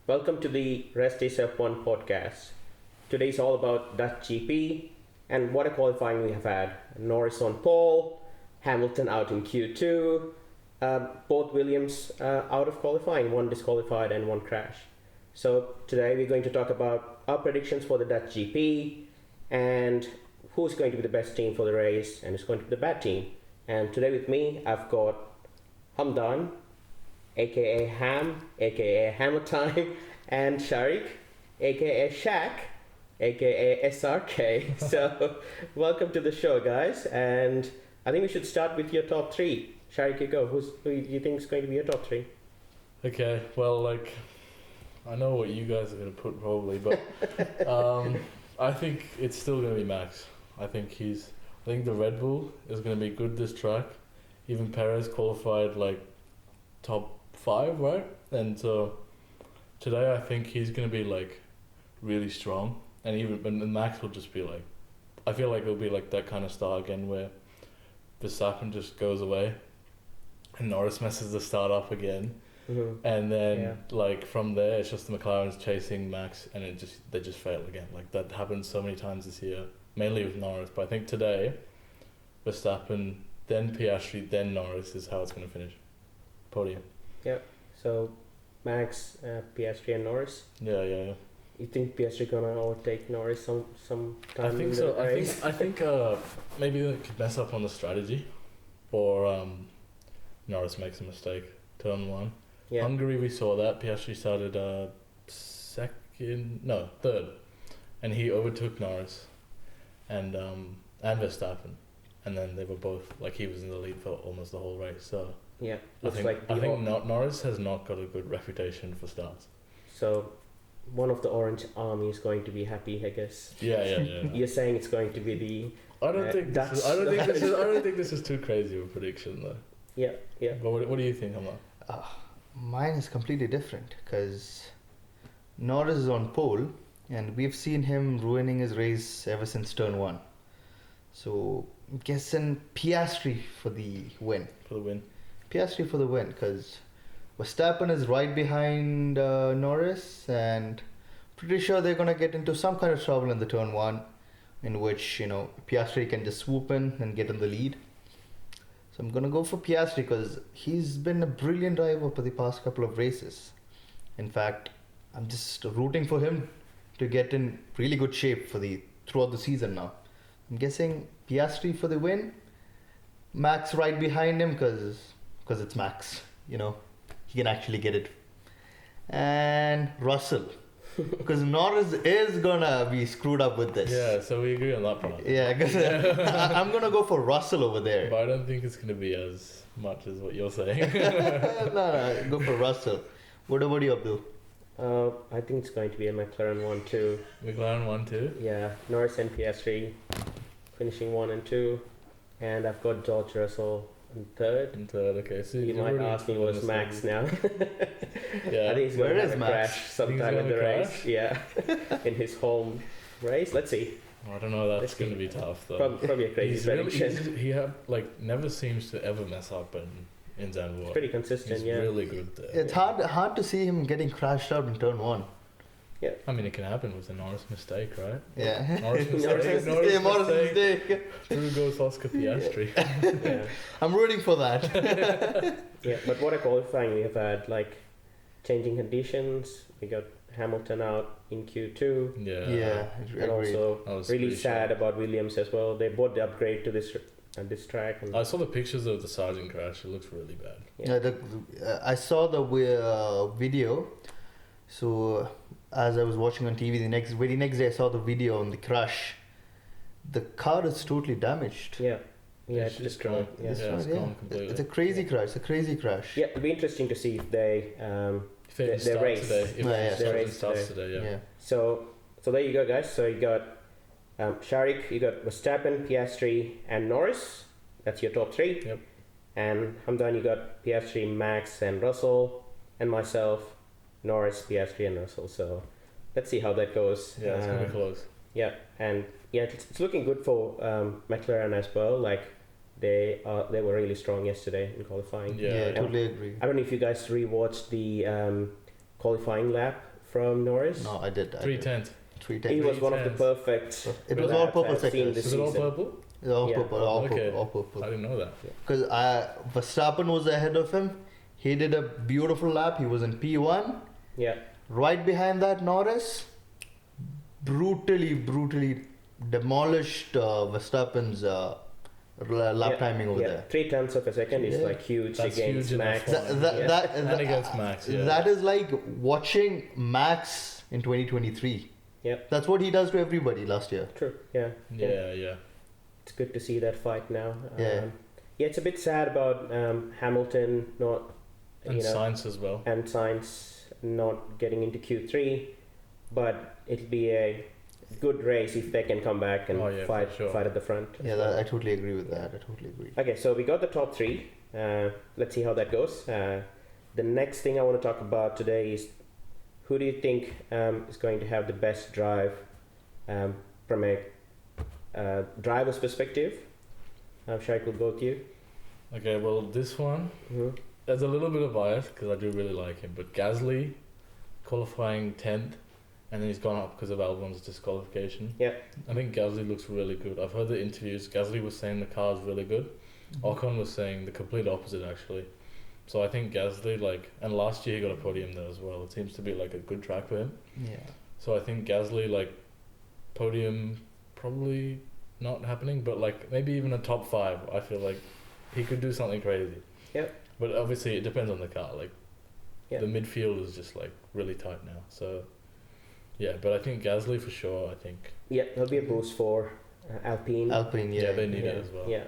Welcome to the VERSTAPPEN podcast. Today is all about Dutch GP and what a qualifying we have had. Norris on pole, Hamilton out in Q2, both Williams out of qualifying, one disqualified and one crash. So today we're going to talk about our predictions for the Dutch GP and who's going to be the best team for the race and who's going to be the bad team. And today with me I've got Hamdan, aka Ham, aka Hammer Time, and Sharik, aka Shaq, aka SRK. So welcome to the show, guys, and I think we should start with your top three. Sharik, you go. Who do you think is going to be your top three? Okay, well, I know what you guys are going to put probably, but I think it's still going to be Max. I think the Red Bull is going to be good this track. Even Perez qualified top 5, right? And so today I think he's going to be really strong, and Max will just be I feel like it'll be that kind of start again where Verstappen just goes away and Norris messes the start up again. Mm-hmm. And then from there it's just the McLaren's chasing Max and they just fail again. That happens so many times this year, mainly with Norris, but I think today Verstappen, then Piastri, then Norris is how it's going to finish. Podium. Yeah. So Max, Piastri, and Norris. Yeah. You think Piastri gonna overtake Norris some time? I think in so. the race? I think maybe they could mess up on the strategy, or Norris makes a mistake. Turn 1. Yeah. Hungary, we saw that Piastri started third, and he overtook Norris, and Verstappen, and then they were both he was in the lead for almost the whole race. So yeah, I think Norris has not got a good reputation for starts. So one of the Orange Army is going to be happy, I guess. Yeah. You're saying it's going to be the. I don't think this is too crazy of a prediction though. Yeah. But what do you think, Hamad? Mine is completely different because Norris is on pole and we've seen him ruining his race ever since turn 1. So I'm guessing Piastri for the win. Piastri for the win because Verstappen is right behind Norris, and pretty sure they're going to get into some kind of trouble in the turn 1 in which, Piastri can just swoop in and get in the lead. So I'm going to go for Piastri because he's been a brilliant driver for the past couple of races. In fact, I'm just rooting for him to get in really good shape throughout the season now. I'm guessing Piastri for the win. Max right behind him because it's Max, he can actually get it. And Russell, because Norris is gonna be screwed up with this. Yeah, so we agree on that part. Yeah, because I'm gonna go for Russell over there. But I don't think it's gonna be as much as what you're saying. No, go for Russell. What about you, Abdul? I think it's going to be a McLaren 1-2. McLaren 1-2? Yeah, Norris and Piastri finishing 1 and 2, and I've got George Russell in third. Okay. So you might ask me what's Max now. Yeah. I think he's going to have a Max? crash sometime in the race. Yeah, in his home race. Let's see. I don't know. That's going to be tough though. Probably a crazy prediction. He never seems to ever mess up in Zandvoort. It's pretty consistent. He's yeah. really good there. It's hard to see him getting crashed out in turn 1. Yeah. I mean, it can happen with a Norris mistake, right? Yeah. Norris mistake. Through goes Oscar Piastri. Yeah. I'm rooting for that. Yeah, but what a qualifying we have had, changing conditions. We got Hamilton out in Q2. Yeah. And also really sad about Williams as well. They bought the upgrade to this track. And I saw the pictures of the Sargent crash. It looks really bad. Yeah, I saw the video. So as I was watching on TV, the next day I saw the video on the crash. The car is totally damaged. Yeah, it's destroyed. Yeah, it's gone completely. It's a crazy crash. Yeah, it'll be interesting to see if they race today. They race starts today. Yeah. So there you go, guys. So you got Sharik, you got Verstappen, Piastri, and Norris. That's your top 3. Yep. And Hamdan, you got Piastri, Max, and Russell, and myself, Norris, Piastri, and Russell. So let's see how that goes. Yeah, it's gonna be close. Yeah, and it's looking good for McLaren as well. They were really strong yesterday in qualifying. Yeah, I totally agree. I don't know if you guys rewatched the qualifying lap from Norris. No, I did. 3/10. 310. He was one of the 3/10. perfect. It was Really? all purple laps I've seen sectors. this Is it all season. purple? All Yeah. purple, all Okay. purple, all I purple. didn't know that. Because Verstappen was ahead of him. He did a beautiful lap. He was in P1. Yeah, Right behind that, Norris brutally demolished Verstappen's lap Yeah, timing over yeah. there. 0.3 of a second is Yeah. like huge That's against huge Max. enough. And against Max, yeah. That is like watching Max in 2023. Yeah. That's what he does to everybody last year. True. Yeah. Yeah. It's good to see that fight now. Yeah. Yeah, it's a bit sad about Hamilton not, And Sainz as well. and Sainz not getting into Q3, but it'll be a good race if they can come back and Oh, yeah, fight for sure. fight at the front. as Yeah, well. I totally agree with that. I totally agree. Okay, so we got the top three. Let's see how that goes. The next thing I want to talk about today is who do you think is going to have the best drive from a driver's perspective? Sharik, will go with you. Okay, well, this one, Mhm. there's a little bit of bias because I do really like him. But Gasly qualifying 10th, and then he's gone up because of Albon's disqualification. Yeah. I think Gasly looks really good. I've heard the interviews. Gasly was saying the car is really good. Ocon was saying the complete opposite, actually. So I think Gasly, and last year he got a podium there as well. It seems to be like a good track for him. Yeah. So I think Gasly, podium probably not happening, but maybe even a top 5. I feel like he could do something crazy. Yep. But obviously it depends on the car. Yeah. The midfield is just really tight now. So yeah, but I think Gasly for sure. I think Yeah, there'll be a boost for Alpine. Alpine, yeah. they need Yeah. it as well. Yeah.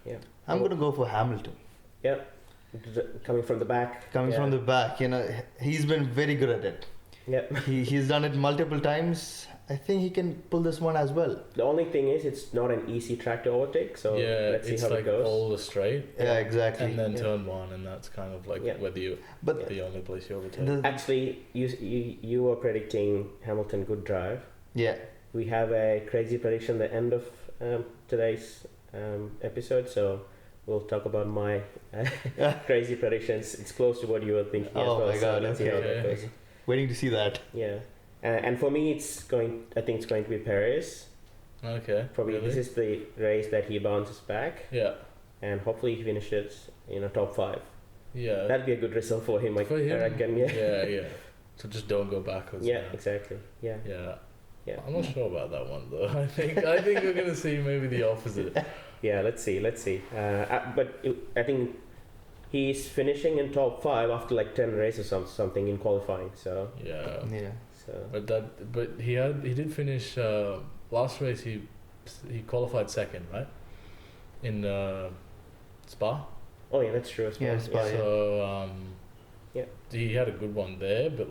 Yeah. I'm going to go for Hamilton. Coming from the back. Coming Yeah. from the back, he's been very good at it. Yep. He's done it multiple times. I think he can pull this one as well. The only thing is, it's not an easy track to overtake. So Yeah, let's see it's how it goes. all the straight, Yeah, exactly. and then Yeah. turn 1, and that's kind of Yeah. whether you But the only place you overtake. Actually, you were predicting Hamilton good drive. yeah, We have a crazy prediction at the end of today's episode, so we'll talk about my crazy predictions. It's close to what you were thinking as Oh well. my so God, let's see how okay. that goes. waiting to see that. Yeah, and for me, I think it's going to be Perez. Okay. Probably really? this is the race that he bounces back, Yeah. and hopefully he finishes top 5. Yeah. That'd be a good result for him. For I him, reckon. Yeah. yeah. So just don't go backwards. Yeah, now. exactly. Yeah. Yeah. Yeah. I'm not sure about that one though. I think we're gonna see maybe the opposite. Yeah, let's see. I think he's finishing in top 5 after 10 races or something in qualifying. So, Yeah. Yeah. But he did finish last race. He qualified second, right? In Spa. oh yeah, that's true as well. Yeah, Spa, yeah. So Yeah. he had a good one there, but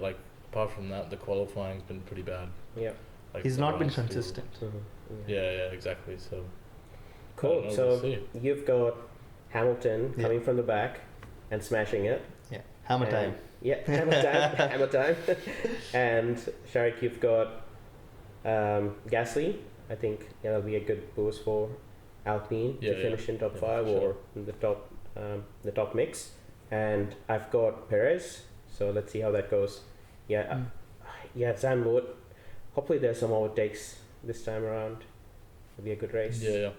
apart from that, the qualifying's been pretty bad. Yeah. He's the not been last two- consistent. Yeah, exactly. So I Cool. don't know, So we'll see. you've got Hamilton Yeah. coming from the back and smashing it. Yeah. Hammer And- time. Yeah, hammer time. Hammer time. And Sharik, you've got Gasly. I think that'll be a good boost for Alpine Yeah, to yeah. finish in top Yeah, 5 for sure. or in the top mix. And I've got Perez. So let's see how that goes. Yeah, Mm. yeah, Zandvoort. Hopefully there's some overtakes this time around. It'll be a good race. Yeah.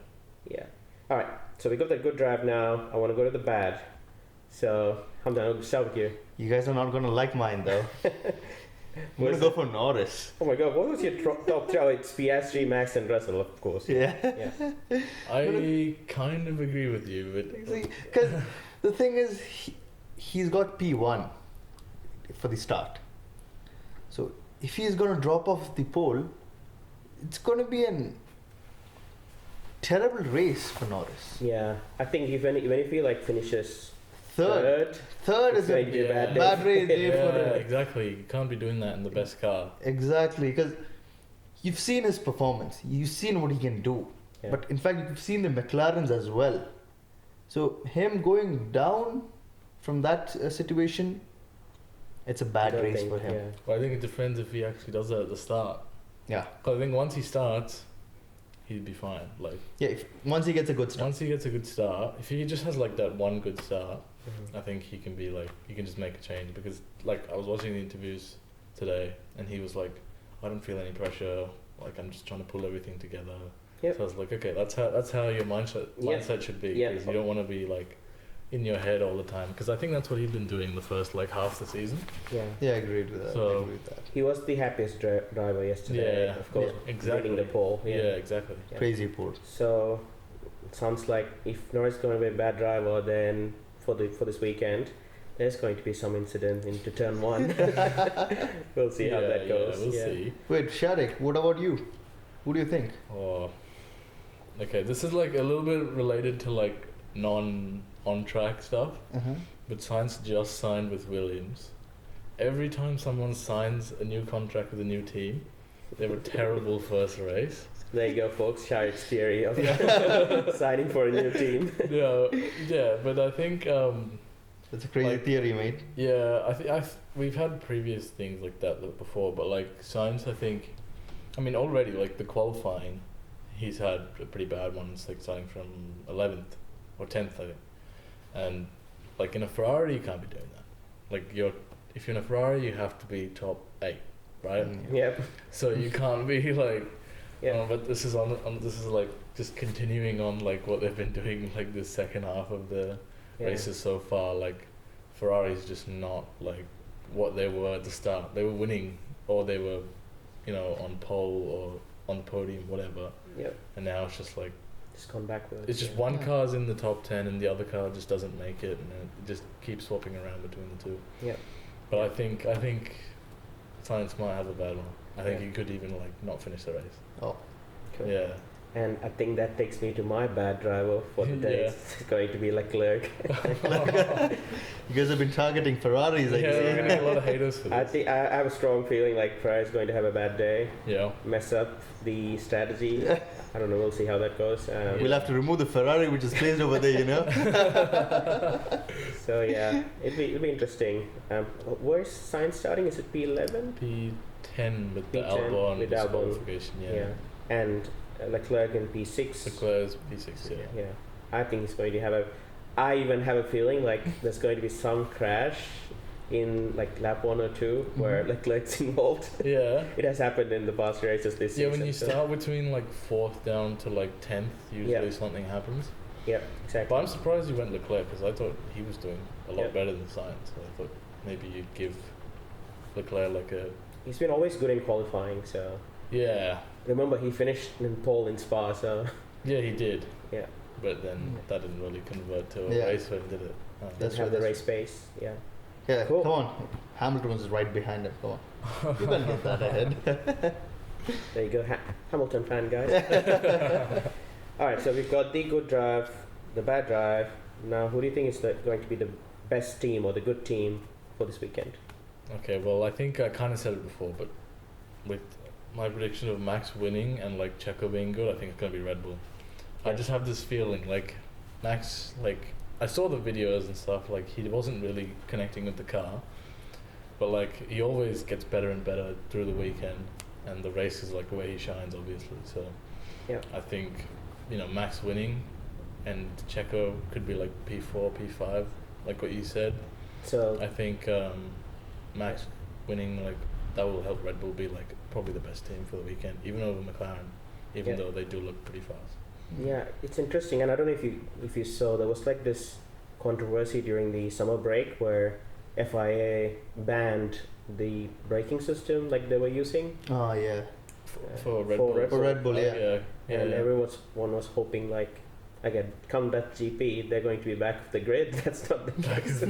Yeah. All right. So we got the good drive now. I want to go to the bad. So Hamdan, I'll start with you. You guys are not going to like mine though. I'm going to go for Norris. Oh my God, what was your top 3? Oh, it's Piastri, Max, and Russell, of course. Yeah. Yeah. I kind of agree with you, but Because the thing is, he's got P1 for the start. So if he's going to drop off the pole, it's going to be a terrible race for Norris. Yeah. I think even if he finishes Third it's is going a to be a bad day. bad race day yeah, for him. exactly. You can't be doing that in the best car. Exactly, because you've seen his performance. You've seen what he can do. Yeah. But in fact, you've seen the McLarens as well. So him going down from that situation, it's a I bad don't race think, for him. Yeah. Well, I think it depends if he actually does that at the start. Yeah. 'Cause I think once he starts, he'd be fine. Yeah. Once he gets a good start. Once he gets a good start, if he just has that one good start, Mhm. I think he can be he can just make a change because I was watching the interviews today and he was like, I don't feel any pressure. Like I'm just trying to pull everything together. Yep. So I was like, okay, that's how your mindset should be. Yeah. Because you don't want to be like in your head all the time. Because I think that's what he's been doing the first like half the season. Yeah. Yeah, I agreed with that. So- I agree with that. He was the happiest driver yesterday. Yeah. Of course, Exactly. winning the pole. Yeah, Yeah. exactly. Yeah. Crazy poor. So it sounds like if Norris is going to be a bad driver, then for this weekend, there's going to be some incident into turn one. We'll see how that goes. Yeah, we'll see. Wait, Sharik, what about you? Who do you think? Oh, okay. This is like a little bit related to like non-on-track stuff. Uh-huh. But Sainz just signed with Williams. Every time someone signs a new contract with a new team, they have a terrible first race. There you go, folks. Sharik's theory of signing for a new team. Yeah, but I think That's a crazy Like- theory, mate. yeah, I think we've had previous things like that before, but like Sainz, I think, I mean already like the qualifying, he's had a pretty bad one. It's like starting from 11th or 10th, I think, and like in a Ferrari you can't be doing that. Like if you're in a Ferrari, you have to be top 8, right? Mm. Yep. So you can't be like, Yeah. but this is on this is like just continuing on like what they've been doing like the second half of the races so far. Like Ferrari's just not like what they were at the start. They were winning, or they were, on pole or on the podium, whatever. Yep. And now it's just like Just gone backwards. it's just yeah. one car's in the top 10 and the other car just doesn't make it, and it just keeps swapping around between the two. Yep. But I think Sainz might have a bad one. I think Yeah. he could even like not finish the race. Oh, Cool. Yeah. And I think that takes me to my bad driver for the day. Yeah. It's going to be Leclerc. you guys have been targeting Ferraris, I Yeah, guess. we're gonna get a lot of haters for I this. think I have a strong feeling like Ferrari is going to have a bad day, Yeah. mess up the strategy. I don't know. We'll see how that goes. We'll have to remove the Ferrari which is placed over there, So yeah, it'll be interesting. Where's Sainz starting? Is it P11? P10 with the P10 Albon with Albon. disqualification. Yeah. And Leclerc in P6. Leclerc's P6. Yeah. Yeah, I think he's going to have I even have a feeling like there's going to be some crash in like lap 1 or 2 where Leclerc's involved. Yeah. It has happened in the past races this Yeah, season. when you so- start between like 4th down to like 10th, usually Yeah. something happens. Yeah, But exactly. I'm surprised you went Leclerc because I thought he was doing a lot Yeah. better than Sainz. So I thought maybe you'd give Leclerc like a He's been always good in qualifying, so yeah. remember he finished in pole in Spa, so Yeah, he did. yeah, But then that didn't really convert to a Yeah. race win, did it? That's doesn't have right, the that's race pace. Yeah, Yeah, Cool. come on. Hamilton was right behind him. Come on. You can get that ahead. there you go, Hamilton fan guys. All right, so we've got the good drive, the bad drive. Now, who do you think is going to be the best team or the good team for this weekend? Okay, well, I think I kind of said it before, but with my prediction of Max winning and like Checo being good, I think it's gonna be Red Bull. I Yeah. just have this feeling like Max, like I saw the videos and stuff, like he wasn't really connecting with the car, but like he always gets better and better through the weekend, and the race is like where he shines, obviously. So Yeah. I think Max winning, and Checo could be like P4, P5, like what you said. So I think Max winning, like that will help Red Bull be like probably the best team for the weekend, even over McLaren, even Yeah. though they do look pretty fast. yeah, it's interesting, and I don't know if you saw there was like this controversy during the summer break where FIA banned the braking system like they were using, Oh, yeah. For Red for Bull. Red For Red Bull, yeah. yeah, and yeah. everyone was hoping like again come that GP they're going to be back of the grid. That's not the case.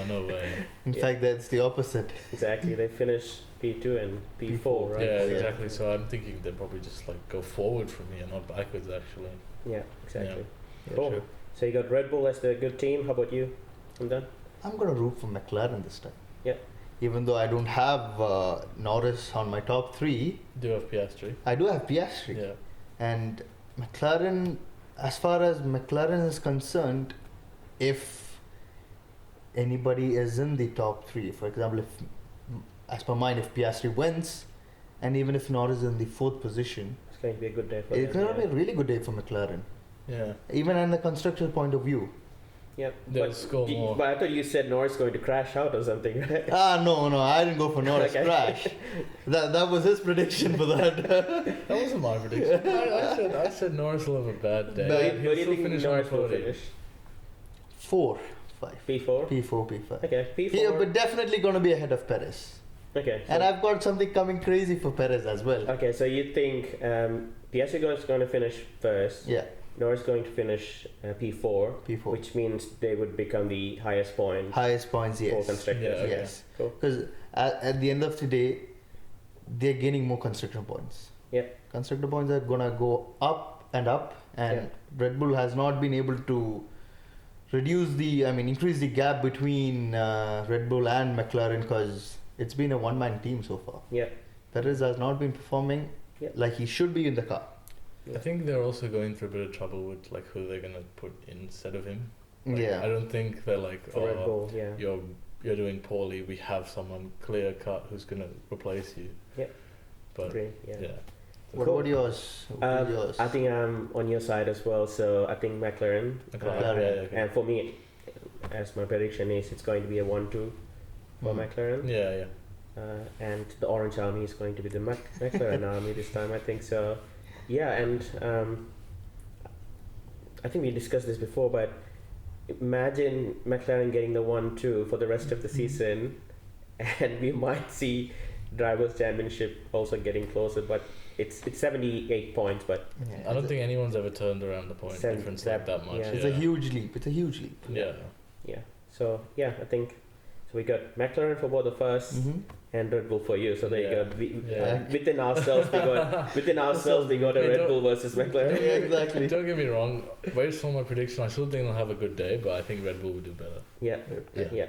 No way. In Yeah. fact, that's the opposite. Exactly, they finished P2 and P4, right? Yeah, Yeah. exactly. So I'm thinking they'll probably just like go forward from here, not backwards actually. Yeah, exactly. Yeah, Cool. true. So you got Red Bull as the good team. How about you? I'm done. I'm going to root for McLaren this time. Yeah. Even though I don't have Norris on my top 3, Do have Piastri. I do have Piastri. Yeah. And McLaren, as far as McLaren is concerned, if anybody is in the top 3, for example, as per mine, if Piastri wins, and even if Norris is in the 4th position, It's going to be a good day for it's them. going to be a really good day for McLaren. Yeah. Even in the constructor point of view. Yeah. They'll score more. But I thought you said Norris going to crash out or something, right? No, I didn't go for Norris Okay. crash. That was his prediction for that. That wasn't my prediction. I said Norris will have a bad day. Bad. Where do you He'll think finish Norris on the will podium. finish? 4, 5. P4? P4, P5. Okay, P4. Yeah, but definitely going to be ahead of Perez. Okay. And I've got something coming crazy for Perez as well. Okay, so you think Piastri is going to finish first, Yeah, Norris going to finish P4, P4. which means they would become the highest point Highest points, for yes. constructors. Yeah, okay. Yes. Cool. Because at the end of the day, they're gaining more constructor points. Yeah. Constructor points are going to go up, and Yeah. Red Bull has not been able to increase the gap between Red Bull and McLaren because it's been a one-man team so far. Yeah. Perez has not been performing Yeah. like he should be in the car. I think they're also going through a bit of trouble with like who they're gonna put instead of him. Like, Yeah. I don't think they're like, For Red Bull, yeah. you're doing poorly. We have someone clear cut who's gonna replace you. Yeah. But Agree, yeah. yeah. What Cool. about yours? Yours? I think I'm on your side as well, so I think McLaren. McLaren, yeah, okay. And for me, as my prediction is, it's going to be a 1-2 for McLaren. Yeah. And the Orange Army is going to be the McLaren Army this time, I think so. Yeah, and I think we discussed this before, but imagine McLaren getting the 1-2 for the rest of the season, and we might see Drivers' Championship also getting closer, but it's 78 points, but Yeah, I don't think anyone's ever turned around the point Seven- difference like that much. yeah. it's a huge leap. It's a huge leap. Yeah. yeah. So yeah, I think so. We got McLaren for both of us. Mm-hmm. And Red Bull for you. So there Yeah. you go. We, Yeah. within ourselves, we got a Yeah, Red don't- Bull versus McLaren. Yeah, exactly. Don't get me wrong. Based on my prediction, I still think they'll have a good day, but I think Red Bull will do better. Yeah. Yeah. Yeah.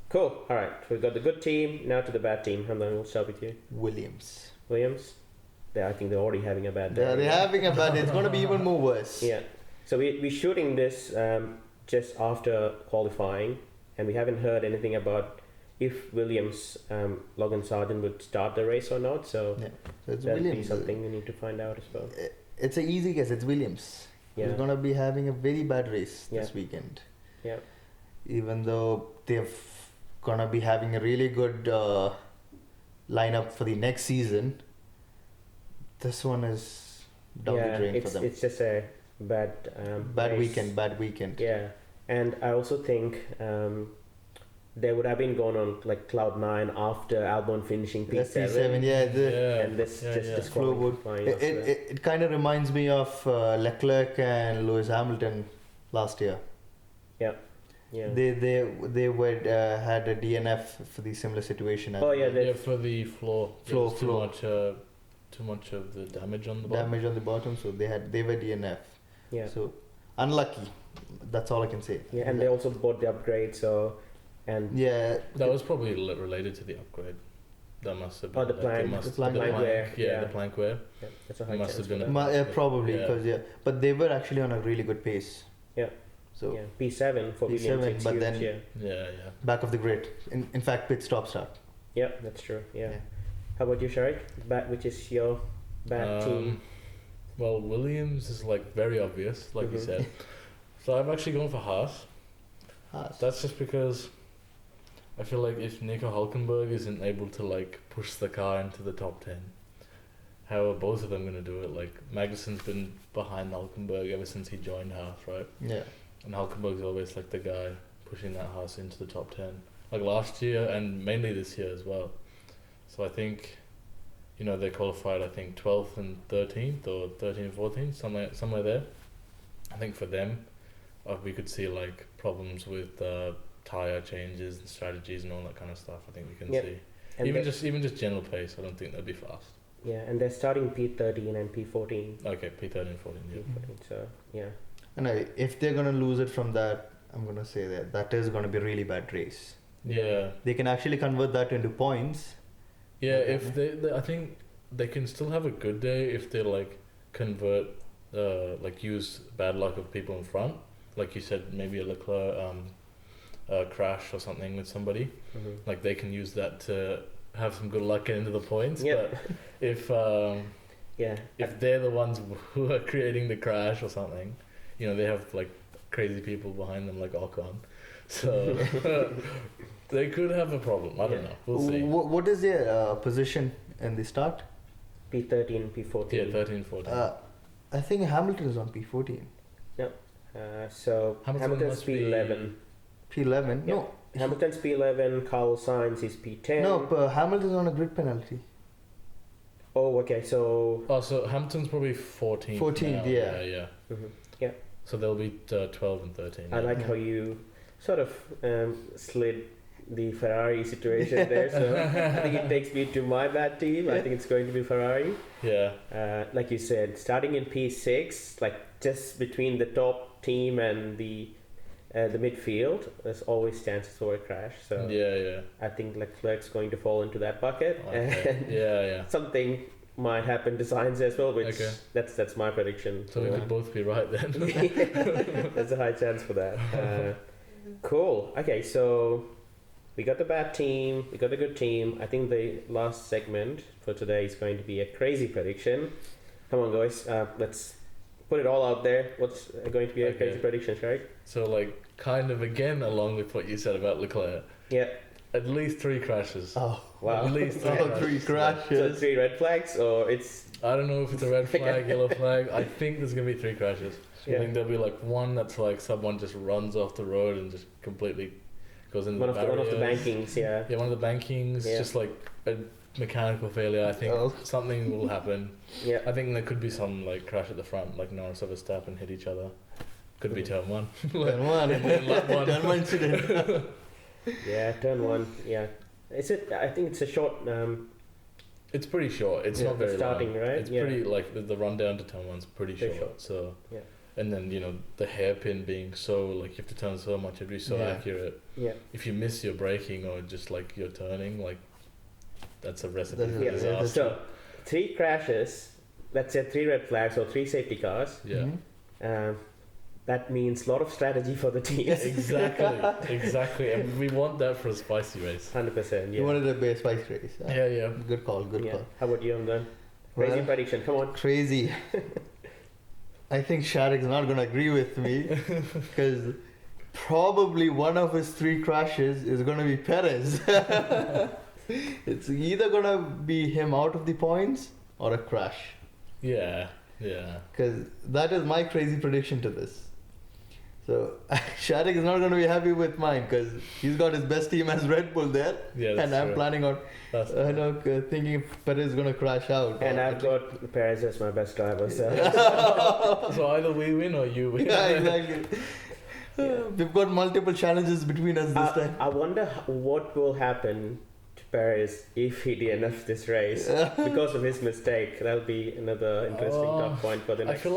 Cool. All right. So we got the good team. Now to the bad team. And then we'll start with you, Williams. Williams. I think they're already having a bad day. They're having a bad. It's going to be even more worse. Yeah. So we're shooting this just after qualifying, and we haven't heard anything about if Williams, Logan Sargent would start the race or not. So Yeah. So it's that'll be Williams. something we need to find out as well. It's an easy guess. It's Williams. Yeah. He's going to be having a very bad race Yeah. this weekend. Yeah. Even though they're going to be having a really good lineup for the next season, this one is down the drain for them. It's just a bad Bad race. Bad weekend. Yeah, and I also think they would have been going on like cloud 9 after Albon finishing P7. That's P7, yeah. And this yeah, just yeah. disqualifying. It kind of reminds me of Leclerc and Lewis Hamilton last year. Yeah. They were had a DNF for the similar situation. As Oh, yeah, well. they- For the floor. There Floor, was floor. Too much of the damage on the bottom. Damage on the bottom, so they were DNF. Yeah. So unlucky. That's all I can say. Yeah, and they also bought the upgrade. So, and Yeah. That was probably related to the upgrade. That must have been. Oh, the plank- the plank wear, Yeah, yeah. the plank wear. yeah, that's a high Must chance have been for a- that. Probably Yeah. because but they were actually on a really good pace. Yeah. So Yeah, P7 for P7, Williams. It's but huge, then- yeah. Yeah. back of the grid. In fact, pit stop start. Yeah, that's true. Yeah. How about you, Sharik? Which is your bad team? Well, Williams is like very obvious, like you Mhm. said. So I've actually gone for Haas. Haas. That's just because I feel like if Nico Hulkenberg isn't able to like push the car into the top 10, how are both of them going to do it? Like Magnussen's been behind Hulkenberg ever since he joined Haas, right? Yeah. And Hulkenberg's always like the guy pushing that Haas into the top 10. Like last year and mainly this year as well. So I think, they qualified, I think, 12th and 13th or 13th and 14th, somewhere there. I think for them, we could see like problems with tyre changes and strategies and all that kind of stuff. I think we can Yeah. see. And Even they- just general pace, I don't think they'll be fast. Yeah, and they're starting P13 and P14. Okay, P13 and 14, yeah. So, yeah. And if they're gonna lose it from that, I'm gonna say that is gonna be a really bad race. Yeah. They can actually convert that into points. Yeah, if they I think they can still have a good day if they like convert, like use bad luck of people in front. Like you said, maybe a Leclerc crash or something with somebody. Mhm. Like they can use that to have some good luck into the points. Yeah. But if Yeah. if they're the ones who are creating the crash or something, they have like crazy people behind them like Ocon. So they could have a problem. I don't know. We'll see. What is their position in the start? P13, P14. Yeah, 13, 14. I think Hamilton is on P14. So Hamilton's must be- P11. P11? Yeah. No. Hamilton's P11, Carlos Sainz is P10. No, but Hamilton's on a grid penalty. Oh, okay, so... Oh, so Hamilton's probably 14. 14th, now. yeah. Yeah. Mhm. Yeah, So they'll be 12 and 13. I like how you sort of slid the Ferrari situation there. So I think it takes me to my bad team. I think it's going to be Ferrari. Yeah. Like you said, starting in P6, like just between the top team and the midfield, there's always chances for a crash. So Yeah. I think Leclerc's going to fall into that bucket. Okay. And Yeah. something might happen to Sainz as well, which Okay. that's my prediction. So we could both be right then. There's a high chance for that. Cool. Okay, so we got the bad team, we got the good team. I think the last segment for today is going to be a crazy prediction. Come on, guys, let's put it all out there. What's going to be a Okay. crazy prediction, right? So kind of again along with what you said about Leclerc, Yeah. at least 3 crashes. Oh, Wow. At least 3 oh, crashes. 3 So crashes. 3 red flags, or it's I don't know if it's a red flag, yellow flag. I think there's gonna be 3 crashes. Yeah. I think there'll be one that's someone just runs off the road and just completely goes into one of the barriers. bankings. Yeah. Yeah, one of the bankings, Yeah. just a mechanical failure. I think Oh. something will happen. Yeah. I think there could be some crash at the front, like Norris or VERSTAPPEN hit each other. Could be turn 1. Turn one. Lap 1. Turn one incident. Yeah. Turn 1. Yeah. Is it? I think it's a short. It's pretty short. It's Yeah, not very starting, long. right? It's Yeah. pretty the rundown to turn 1's pretty Very short. So Yeah. and then the hairpin being so you have to turn so much, it'd be so Yeah. accurate. Yeah. If you miss your braking or just your turning, that's a recipe That's for Yeah. disaster. So 3 crashes. Let's say 3 red flags or 3 safety cars. Yeah. Mhm. That means a lot of strategy for the teams. Exactly, and we want that for a spicy race. 100%. You Yeah. wanted a base spice race. Yeah. Good call, good Yeah. call. How about you, Amdan? Crazy Well, prediction. Come on. crazy. I think Shadik's not going to agree with me because probably one of his 3 crashes is going to be Perez. It's either going to be him out of the points or a crash. Yeah. Because that is my crazy prediction to this. So Shadik is not going to be happy with mine because he's got his best team as Red Bull there. Yeah, that's And I'm true. planning on That's thinking Perez is going to crash out. And Or I've at got Perez as my best driver. So so either we win or you win. yeah, exactly. We've got multiple challenges between us this time. I wonder what will happen to Perez if he DNFs this race because of his mistake. That'll be another interesting tough point for the I next. feel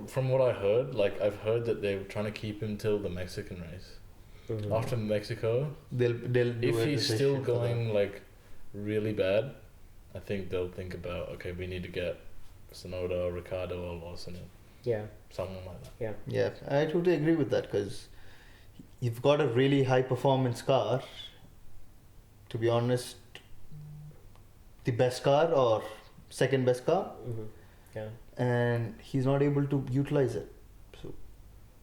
from what I heard, I've heard that they were trying to keep him till the Mexican race. Mhm. After Mexico, They'll do if a he's decision still for that. going really bad, I think they'll think about, okay, we need to get Sonoda or Ricardo or Lawson in, Yeah. someone like that. Yeah, I totally agree with that because you've got a really high performance car. To be honest, the best car or second best car, Hmm. Yeah. and he's not able to utilize it. So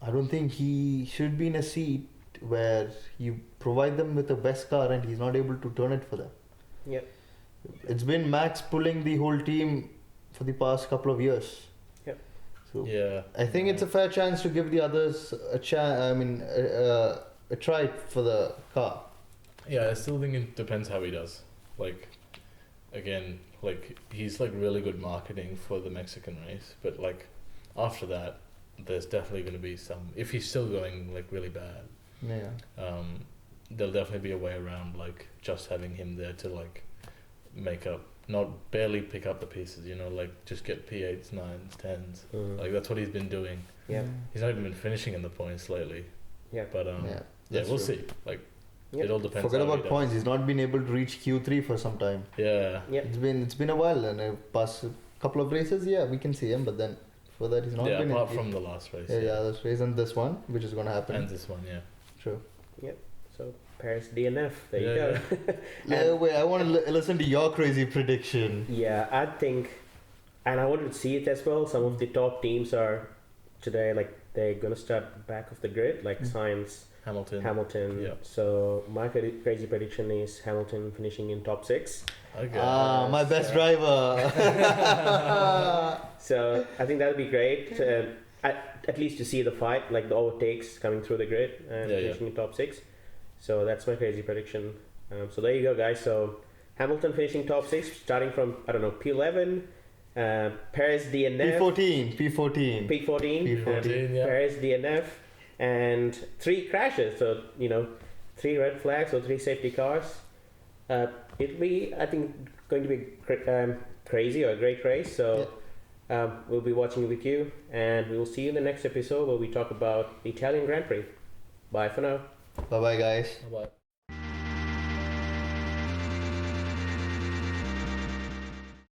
I don't think he should be in a seat where you provide them with the best car and he's not able to turn it for them. Yeah. It's been Max pulling the whole team for the past couple of years. Yep. So Yeah. I think it's a fair chance to give the others a try for the car. Yeah, I still think it depends how he does. Again, he's really good marketing for the Mexican race, but after that, there's definitely going to be some. If he's still going really bad, Yeah. there'll definitely be a way around just having him there to make up, not barely pick up the pieces. Just get P8s, 9s, 10s. Mhm. That's what he's been doing. Yeah. He's not even been finishing in the points lately. Yeah. But Yeah, we'll true. see. Yep. It all depends. Forget how he about does. points. He's not been able to reach Q3 for some time. Yeah. Yeah. It's been a while, and past a couple of races, yeah, we can see him. But then for that, he's not Yeah, been. apart from the last race. yeah, this race and this one, which is gonna happen. And this one, yeah. True. So Perez DNF. There you Yeah, go. Wait, I want to listen to your crazy prediction. Yeah, I think, and I wanted to see it as well. Some of the top teams are today they're gonna start back of the grid, like Sainz, Hamilton. Yeah. So my crazy prediction is Hamilton finishing in top 6. Okay. My best driver. So I think that would be great. At least to see the fight, like the overtakes coming through the grid and finishing in top 6. So that's my crazy prediction. So there you go, guys. So Hamilton finishing top 6, starting from, I don't know, P11, Perez DNF. P14. yeah. Perez DNF, and 3 crashes. So, 3 red flags or 3 safety cars. It'll be, I think, going to be crazy or a great race. So we'll be watching it with you, and we will see you in the next episode where we talk about the Italian Grand Prix. Bye for now. Bye bye, guys. Bye-bye.